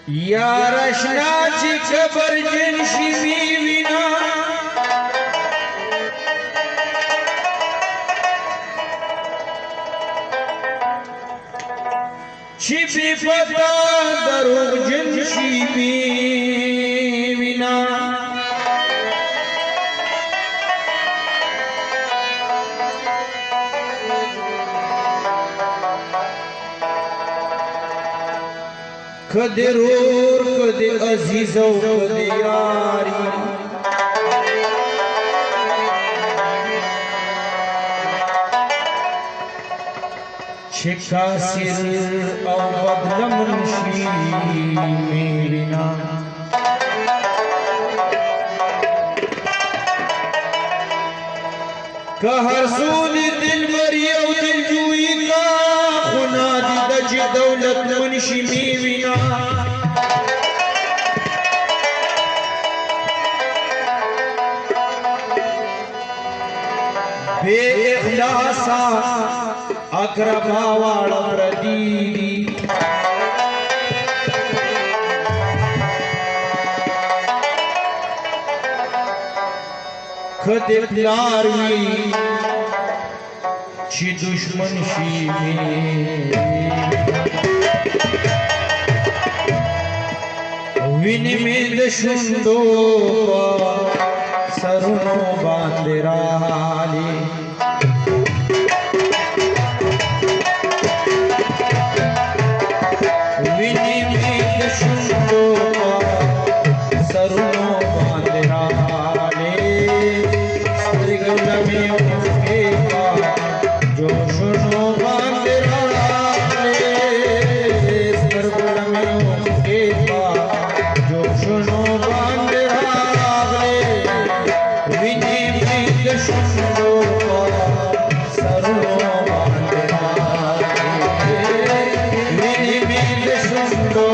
या रशनाची खबर जनशी मी विना छिपी पता दरुग जनशी मी विना कदे रोर कदे अजीजो कदे यारी शिका सिर औ बदल मुंशी मेरी ना कहर सूद दिल मरियो दिल जुई का खुना दज दौलत मुंशी मीविना बेइखलासा अकरबा वाला प्रदीदी खदे प्यारी ची दुश्मन शी विनि में दशुंदो सरुनो बांदराली विनि में दशुंदो सरुनो बांदराली सरगल में उनके जो सुनो बांदराली सरगल में उनके जो सुनो बांदराली विनि में दशुंदो सरुनो बांदराली विनि में दशुंदो